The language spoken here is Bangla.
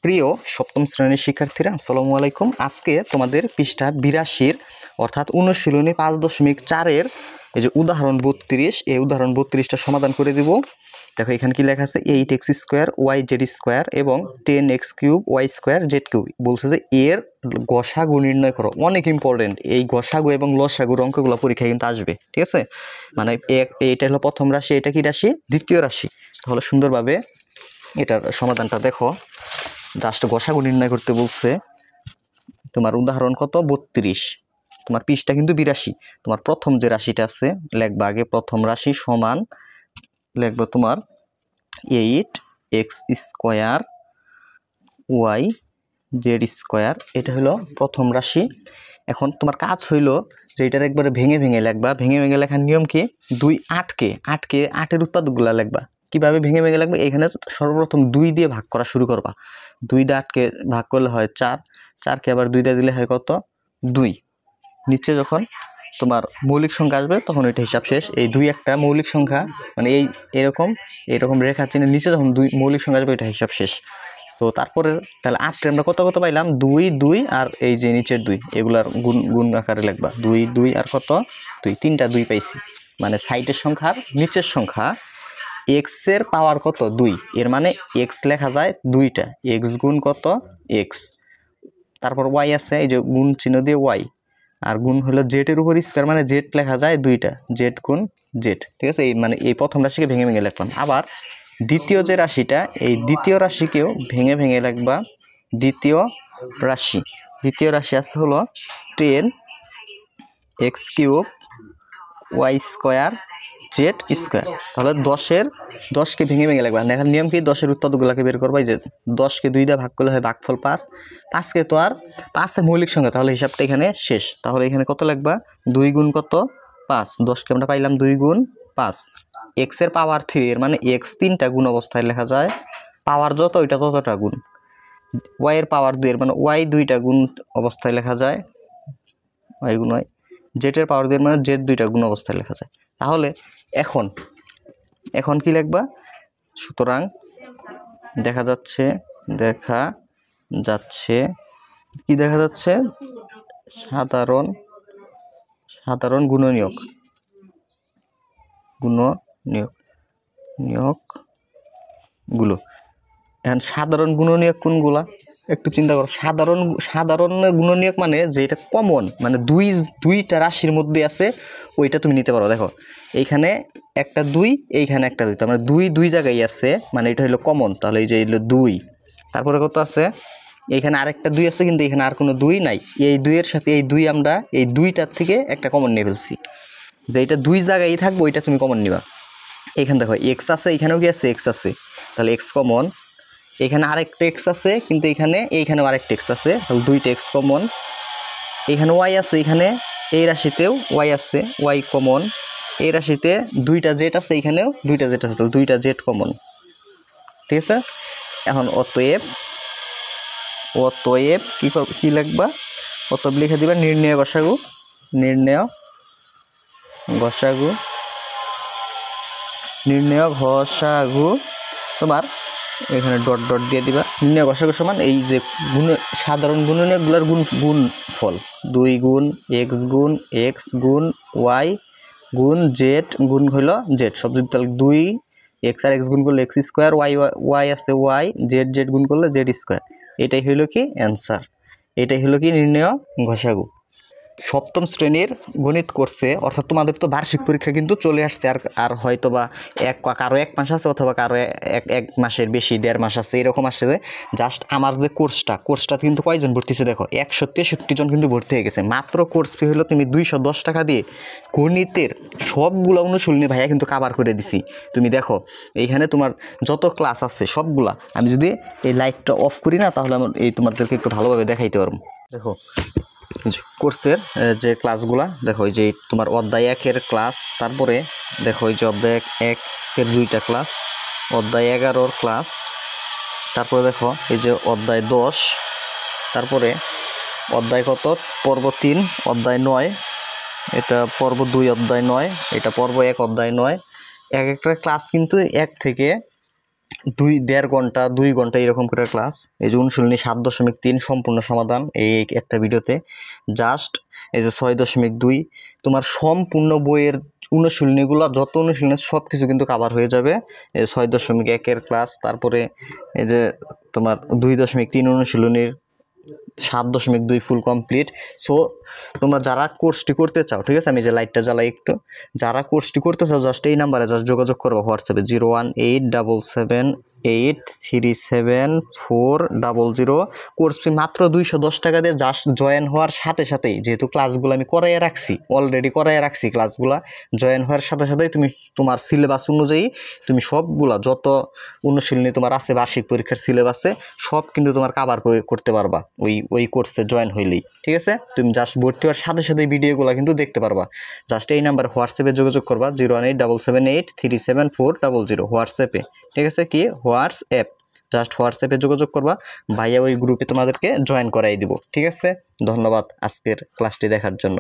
প্রিয় সপ্তম শ্রেণীর শিক্ষার্থীরা আসসালামু আলাইকুম। আজকে তোমাদের পৃষ্ঠা 82 অর্থাৎ অনুশীলনী 5.4 এই যে উদাহরণ 32, এই উদাহরণ 32টা সমাধান করে দেব। দেখো এখানে কি লেখা আছে 8x² yz² এবং 10x³ y²z³ বলছে যে এর গসাগু নির্ণয় করো। অনেক ইম্পর্টেন্ট, এই গসাগু এবং লসাগুর অঙ্কগুলো পরীক্ষায় কিন্তু আসবে, ঠিক আছে। মানে এটা হলো প্রথম রাশি, এটা কি রাশি? দ্বিতীয় রাশি। তাহলে সুন্দরভাবে এটার সমাধানটা দেখো। জাস্ট গসাগু নির্ণয় করতে বলছে। তোমার উদাহরণ কত? 32। তোমার পৃষ্ঠা কিন্তু 82। তোমার প্রথম যে রাশিটা আছে লিখবা আগে। প্রথম রাশি সমান লিখবা তোমার 8x² yz²। এটা হলো প্রথম রাশি। এখন তোমার কাজ হইলো যে এটার একবারে ভেঙে ভেঙে লিখবা। ভেঙে ভেঙে লেখার নিয়ম কি? 2 8 উৎপাদকগুলা লিখবা। কিভাবে ভেঙে ভেঙে লাগবে? এখানে সর্বপ্রথম 2 দিয়ে ভাগ করা শুরু করবা। 2 দিয়ে 8কে ভাগ করলে হয় 4, 4কে আবার 2 দিয়ে দিলে হয় কত? 2। নিচে যখন তোমার মৌলিক সংখ্যা আসবে তখন এটা হিসাব শেষ। এই 2 একটা মৌলিক সংখ্যা, মানে এরকম রেখা চিহ্নের নিচে যখন 2 মৌলিক সংখ্যা আসবে এটা হিসাব শেষ। তো তারপরে তাহলে 8 আমরা কত কত পাইলাম? 2 2 আর এই যে নিচের 2, এগুলার গুণ আকারে লিখবা। 2 2 আর কত? 2, 3টা 2 পাইছি। মানে সাইডের সংখ্যার নিচের সংখ্যা x এর পাওয়ার কত? 2। এর মানে x লেখা যায় 2টা। x গুণ কত? x। তারপর y আছে, এই যে গুণ চিহ্ন দিয়ে y, আর গুণ হলো z এর উপর স্কয়ার, মানে z লেখা যায় 2টা। z গুণ z, ঠিক আছে। এই মানে এই প্রথম রাশিকে ভেঙে ভেঙে লিখলাম। আবার দ্বিতীয় যে রাশিটা, এই দ্বিতীয় রাশিকেও ভেঙে ভেঙে লিখবা। দ্বিতীয় রাশি আছে হলো 10x³ y² z²। তাহলে 10কে ভেঙে ভেঙে লাগবে। দেখার নিয়ম কি? 10-এর উৎপাদকগুলোকে বের করবা। যে 10কে 2 দিয়ে ভাগ করলে হয় ভাগফল 5। 5কে তো আর 5 মৌলিক সংখ্যা, তাহলে হিসাবটা এখানে শেষ। তাহলে এখানে কত লাগবা? 2 গুণ কত? 5। 10কে আমরা পাইলাম 2 গুণ 5। x এর পাওয়ার 3, এর মানে x 3টা গুণ অবস্থায় লেখা যায়। পাওয়ার যত ওইটা ততটা গুণ। y এর পাওয়ার 2, এর মানে y 2টা গুণ অবস্থায় লেখা যায়। y গুণ y। z এর পাওয়ার 2, এর মানে z 2টা গুণ অবস্থায় লেখা যায়। তাহলে এখন কি লিখবা? সুতরাং দেখা যাচ্ছে কি দেখা যাচ্ছে? সাধারণ গুণনীয়ক গুলো। এখন সাধারণ গুণনীয়ক কোনগুলা একটু চিন্তা করো। সাধারণ গুণনীয়ক মানে যে এটা কমন, মানে দুইটা রাশির মধ্যে আছে, ওইটা তুমি নিতে পারো। দেখো এইখানে একটা 2, এইখানে একটা 2, তার মানে 2 জায়গায় আছে, মানে এটা হলো কমন। তাহলে এই যে হলো 2। তারপরে কত আছে? এইখানে আরেকটা 2 আছে, কিন্তু এখানে আর কোনো 2 নাই। এই 2 এর সাথে এই 2 আমরা এই 2টার থেকে একটা কমন নিয়ে ফেলছি। যে এটা 2 জায়গায় থাকবো, ওইটা তুমি কমন নিবা। এখানে দেখো x আছে, এখানেও কি আছে? x আছে। তাহলে x কমন। এখানে আরেকটা x আছে, কিন্তু এইখানেও আরেকটা x আছে, তাহলে 2টা x কমন। এখানে y আছে, এখানে এই রাশিতেও y আছে, y কমন। এই রাশিতে 2টা z আছে, এখানেও 2টা z আছে, তাহলে 2টা z কমন, ঠিক আছে। এখন অতএব কি লিখবা? অতএব লিখে দিবা নির্ণয় গসাগু তোমার এখানে ডট ডট দিয়ে দিবা। নির্ণয় গসাগু সমান এই যে সাধারণ গুণনীয়কগুলোর গুণফল। 2 গুণ x গুণ x গুণ y গুণ z গুণ হইল z। সব যদি তাহলে 2 x আর x গুণ করলে x², y আছে y, z গুণ করলে z²। এটাই হইল কি অ্যান্সার। এটাই হলো কি নির্ণয় গসাগু। সপ্তম শ্রেণীর গণিত কোর্সে, অর্থাৎ তোমাদের তো বার্ষিক পরীক্ষা কিন্তু চলে আসছে। আর হয়তো বা কারো 1 মাস আছে, অথবা কারো 1 মাসের বেশি 1.5 মাস আছে, এরকম আসছে। যে জাস্ট আমার যে কোর্সটা কিন্তু কয়জন ভর্তি হয়েছে দেখো, 163 জন কিন্তু ভর্তি হয়ে গেছে। মাত্র কোর্স ফি হলো তুমি 210 টাকা দিয়ে গণিতের সবগুলো অনুশীলনী ভাইয়া কিন্তু কভার করে দিছি। তুমি দেখো এইখানে তোমার যত ক্লাস আছে সবগুলা, আমি যদি এই লাইটটা অফ করি না, তাহলে আমার এই তোমাদেরকে একটু ভালোভাবে দেখাইতে পারবো। দেখো কোর্সের যে ক্লাসগুলা দেখো, এই যে তোমার অধ্যায় 1-এর ক্লাস, তারপরে দেখো এই যে অধ্যায় 1-এর 2টা ক্লাস, অধ্যায় 11-ওর ক্লাস, তারপরে দেখো এই যে অধ্যায় 10, তারপরে অধ্যায় কত? পর্ব 3 অধ্যায় 9, এটা পর্ব 2 অধ্যায় 9, এটা পর্ব 1 অধ্যায় 9। এক একটা ক্লাস কিন্তু 1 থেকে 1.5 ঘন্টা 2 ঘন্টা এরকম করে ক্লাস। এই যে অনুশীলনী 7.3 সম্পূর্ণ সমাধান এই একটা ভিডিওতে। জাস্ট এই যে 6.2 তোমার সম্পূর্ণ বইয়ের অনুশীলনীগুলো যত অনুশীলনী সব কিছু কিন্তু কভার হয়ে যাবে এই 6.1 ক্লাস। তারপরে এই যে তোমার 2.3 অনুশীলনীর 7.2 ফুল কমপ্লিট। সো তোমরা যারা কোর্সটি করতে চাও, ঠিক আছে, আমি যে লাইটটা জ্বালাই একটু, যারা কোর্সটি করতে চাও জাস্ট এই নাম্বারে জাস্ট যোগাযোগ করবো হোয়াটসঅ্যাপে 01877837400। কোর্স ফি মাত্র 210 টাকা দিয়ে জাস্ট জয়েন হওয়ার সাথে সাথেই, যেহেতু ক্লাসগুলো আমি করাইয়া রাখছি, অলরেডি করাইয়া রাখছি ক্লাসগুলা, জয়েন হওয়ার সাথে সাথেই তুমি তোমার সিলেবাস অনুযায়ী তুমি সবগুলা যত অনুশীলনী তোমার আছে বার্ষিক পরীক্ষার সিলেবাসে সব কিন্তু তোমার কভার করতে পারবা ওই কোর্সে জয়েন হইলেই, ঠিক আছে। তুমি জাস্ট ভর্তি হওয়ার সাথে সাথে ভিডিওগুলো কিন্তু দেখতে পারবা। জাস্ট এই নাম্বার হোয়াটসঅ্যাপে যোগাযোগ করবা 01877837400 হোয়াটসঅ্যাপে, ঠিক আছে, কি হোয়াটসঅ্যাপ, জাস্ট হোয়াটসঅ্যাপে যোগাযোগ করবা, ভাইয়া ওই গ্রুপে তোমাদেরকে জয়েন করাই দিব, ঠিক আছে। ধন্যবাদ আজকের ক্লাসটি দেখার জন্য।